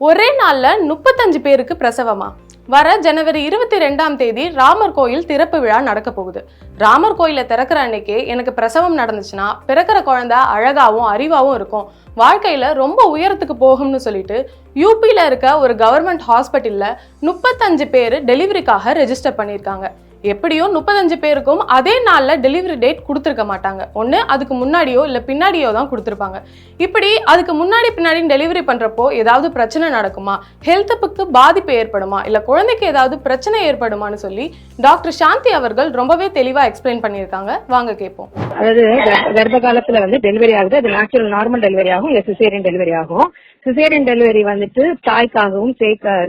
ஒரே நாள்ல 35 பேருக்கு பிரசவமா? வர ஜனவரி 22ஆம் தேதி ராமர் கோயில் திறப்பு விழா நடக்க போகுது. ராமர் கோயிலை திறக்கிற அன்னைக்கே எனக்கு பிரசவம் நடந்துச்சுன்னா பிறக்கிற குழந்தை அழகாவும் அறிவாவும் இருக்கும், வாழ்க்கையில ரொம்ப உயரத்துக்கு போகும்னு சொல்லிட்டு யூபியில இருக்க ஒரு கவர்மெண்ட் ஹாஸ்பிட்டல்ல 35 பேர் டெலிவரிக்காக ரெஜிஸ்டர் பண்ணியிருக்காங்க. எப்படியோ 35 பேருக்கும் அதே நாள்ல டெலிவரி டேட் கொடுத்துருக்க மாட்டாங்க. ஒன்று அதுக்கு முன்னாடியோ இல்லை பின்னாடியோ தான் கொடுத்துருப்பாங்க. இப்படி அதுக்கு முன்னாடி பின்னாடி டெலிவரி பண்றப்போ ஏதாவது பிரச்சனை நடக்குமா, ஹெல்த்துக்கு பாதிப்பு ஏற்படுமா, இல்லை குழந்தைக்கு ஏதாவது பிரச்சனை ஏற்படுமான்னு சொல்லி டாக்டர் சாந்தி அவர்கள் ரொம்பவே தெளிவா எக்ஸ்பிளைன் பண்ணியிருக்காங்க. வாங்க கேட்போம். அதாவது கர்ப்ப காலத்துல டெலிவரி ஆகுது, அது நேச்சுரல் நார்மல் டெலிவரி ஆகும், இல்ல சிசேரியன் டெலிவரி ஆகும். சிசேரியன் டெலிவரி தாய்க்காகவும்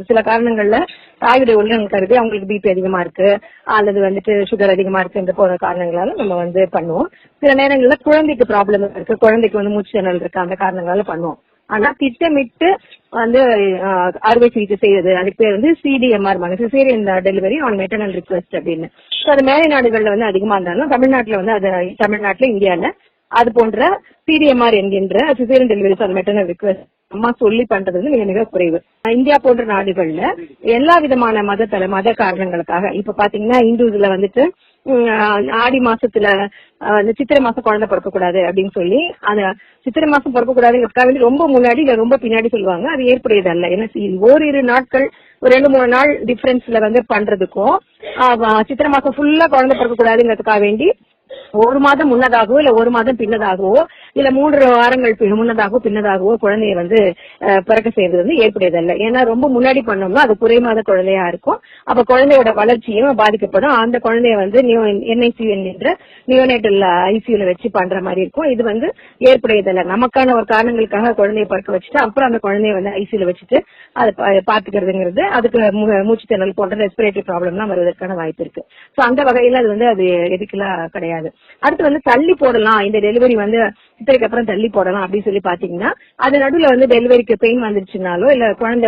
சில காரணங்கள்ல தாயுடைய உள்ள கருதி அவங்களுக்கு பிபி அதிகமா இருக்கு அல்லது சுகர் அதிகமா இருக்கு போற காரணங்களால நம்ம பண்ணுவோம். சில நேரங்கள்ல குழந்தைக்கு ப்ராப்ளம் இருக்கு, குழந்தைக்கு மூச்சு திணறல் இருக்கு, அந்த காரணங்களால பண்ணுவோம். ஆனா திட்டமிட்டு அறுவை சிகிச்சை செய்யறது, அதுக்கு பேர் CDMR, caesarean delivery on maternal request அப்படின்னு. அது மேலை நாடுகள்ல அதிகமா இருந்தாலும் தமிழ்நாட்டுல இந்தியால அது போன்ற சிடிஎம்ஆர் என்கின்ற caesarean delivery on maternal request அம்மா சொல்லி பண்றது மிக மிக குறைவு. இந்தியா போன்ற நாடுகள்ல எல்லா விதமான மத காரணங்களுக்காக இப்ப பாத்தீங்கன்னா இந்துஸ்ல ஆடி மாசத்துல சித்திரை மாசம் குழந்தை பிறக்க கூடாது அப்படின்னு சொல்லி அந்த சித்திரை மாசம் பிறக்க கூடாதுங்கிறதுக்காக ரொம்ப முன்னாடி இல்ல ரொம்ப பின்னாடி சொல்லுவாங்க. அது ஏற்புடையது அல்ல. ஏன்னா ஓரிரு நாட்கள், ஒரு 2-3 நாள் டிஃபரன்ஸ்ல பண்றதுக்கும் சித்திரை மாசம் ஃபுல்லா குழந்தை பிறக்க கூடாதுங்கிறதுக்காக வேண்டி ஒரு மாதம் முன்னதாகவோ இல்ல ஒரு மாதம் பின்னதாகவோ இல்ல 3 வாரங்கள் முன்னதாகவோ பின்னதாகவோ குழந்தைய பிறக்க செய்யறது ஏற்புடையதல்ல. ஏன்னா ரொம்ப முன்னாடி பண்ணோம்னா அது குறை மாத குழந்தையா இருக்கும். அப்ப குழந்தையோட வளர்ச்சியும் பாதிக்கப்படும். அந்த குழந்தைய என்ஐசியூ என்கின்ற நியோனேட்டல் ஐசியூல வச்சு பண்ற மாதிரி இருக்கும். இது ஏற்புடையதல்ல. நமக்கான ஒரு காரணங்களுக்காக குழந்தைய பிறக்க வச்சுட்டு அப்புறம் அந்த குழந்தைய ஐசியூல வச்சுட்டு அதை பாத்துக்கிறதுங்கிறது அதுக்கு மூச்சு திணறல் போன்ற ரெஸ்பிரேட்டரி ப்ராப்ளம் எல்லாம் வருவதற்கான வாய்ப்பு இருக்கு. சோ அந்த வகையில அது எதுக்கெல்லாம் கிடையாது. அடுத்து தள்ளி போடலாம், இந்த டெலிவரி சித்திரைக்கு அப்புறம் தள்ளி போடலாம் அப்படின்னு சொல்லி பாத்தீங்கன்னா அது நடுவுல டெலிவரிக்கு பெயின் வந்துருச்சுனாலோ இல்ல குழந்தை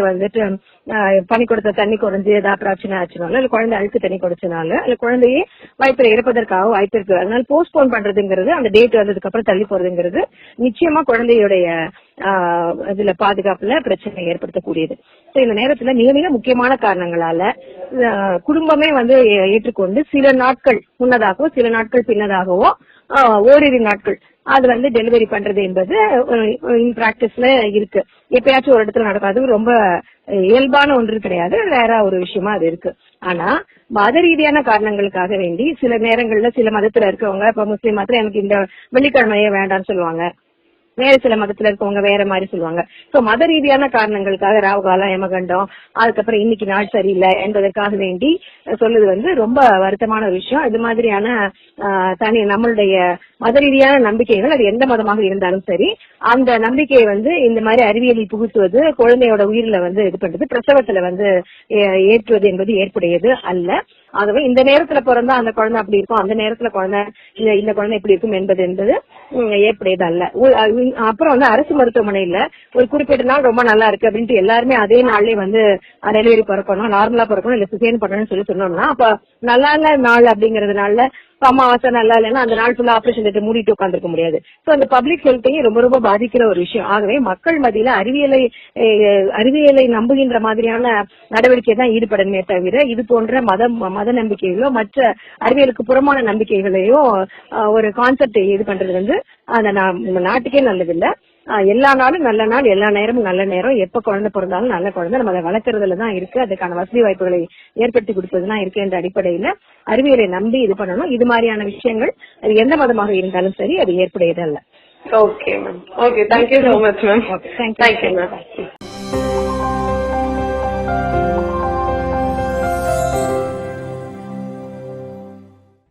பனி கொடுத்த தண்ணி குறைஞ்சு ஏதாவது பிரச்சனை ஆச்சுனாலோ இல்ல குழந்தை அழுக்கு தண்ணி குறைச்சனால இல்ல குழந்தையே வயிற்றுல இறப்பதற்காக வாய்ப்பு இருக்கு. அதனால போஸ்ட்போன் பண்றதுங்கிறது, அந்த டேட் வந்ததுக்கு அப்புறம் தள்ளி போறதுங்கிறது நிச்சயமா குழந்தையுடைய இதுல பாதுகாப்புல பிரச்சனை ஏற்படுத்தக்கூடியது. இந்த நேரத்துல மிக மிக முக்கியமான காரணங்களால குடும்பமே ஏற்றுக்கொண்டு சில நாட்கள் முன்னதாகவோ சில நாட்கள் பின்னதாகவோ ஓரிரு நாட்கள் அது டெலிவரி பண்றது என்பது இன் பிராக்டிஸ்ல இருக்கு. எப்பயாச்சும் ஒரு இடத்துல நடக்காது, ரொம்ப இயல்பான ஒன்று கிடையாது, வேற ஒரு விஷயமா அது இருக்கு. ஆனா மத ரீதியான காரணங்களுக்காக வேண்டி சில நேரங்கள்ல சில மதத்துல இருக்கவங்க, இப்ப முஸ்லீம் மதத்துல எனக்கு இந்த வெள்ளிக்கிழமையே வேண்டாம்னு சொல்லுவாங்க, வேற சில மதத்துல இருக்கவங்க வேற மாதிரி சொல்லுவாங்க. சோ மத ரீதியான காரணங்களுக்காக ராவுகாலம், யமகண்டம், அதுக்கப்புறம் இன்னைக்கு நாள் சரியில்லை என்பதற்காக வேண்டி சொல்லுது ரொம்ப வருத்தமான ஒரு விஷயம். இது மாதிரியான நம்மளுடைய மத ரீதியான நம்பிக்கைகள், அது எந்த மதமாக இருந்தாலும் சரி, அந்த நம்பிக்கையை இந்த மாதிரி அறிவியலில் புகுத்துவது, குழந்தையோட உயிரில இது பண்றது, பிரசவத்துல ஏற்றுவது என்பது ஏற்புடையது அல்ல. ஆகவே இந்த நேரத்துல பிறந்தா அந்த குழந்தை அப்படி இருக்கும், அந்த நேரத்துல இந்த குழந்தை இப்படி இருக்கும் என்பது ஏற்புடையது அல்ல. அப்புறம் அரசு மருத்துவமனையில ஒரு குறிப்பிட்ட நாள் ரொம்ப நல்லா இருக்கு அப்படின்ட்டு எல்லாருமே அதே நாள்லயே டெலிவரி பிறக்கணும், நார்மலா பிறக்கணும், இல்ல சிசேரியன் பண்ணணும்னு சொல்லி சொன்னோம்னா அப்ப நல்லா இல்ல நாள் அப்படிங்கறதுனால அமாவாசை நல்லா இல்லைன்னா அந்த நாள் ஃபுல்லா ஆபரேஷன் தேட்டர் மூடிட்டு உட்காந்துருக்க முடியாது. சோ அந்த பப்ளிக் ஹெல்த்தையும் ரொம்ப ரொம்ப பாதிக்கிற ஒரு விஷயம். ஆகவே மக்கள் மத்தியில அறிவியலை நம்புகின்ற மாதிரியான நடவடிக்கை தான் ஈடுபடணுமே தவிர இது போன்ற மத நம்பிக்கைகளோ மற்ற அறிவியலுக்கு புறமான நம்பிக்கைகளையோ ஒரு கான்செப்ட் இது பண்றது அந்த நாட்டுக்கே நல்லதில்லை. எல்லா நாளும் நல்ல நாள், எல்லா நேரமும் நல்ல நேரம், எப்ப குழந்தை பிறந்தாலும் நல்ல குழந்தை நம்ம அதை வளர்க்கறதுலதான் இருக்கு, அதுக்கான வசதி வாய்ப்புகளை ஏற்படுத்தி கொடுப்பதுதான் இருக்கு என்ற அடிப்படையில அறிவியலை நம்பி இது பண்ணணும். இது மாதிரியான விஷயங்கள் அது எந்த மதமாக இருந்தாலும் சரி அது ஏற்புடையது அல்ல. Okay ma'am. Okay, thank you so much ma'am. Thank you ma'am.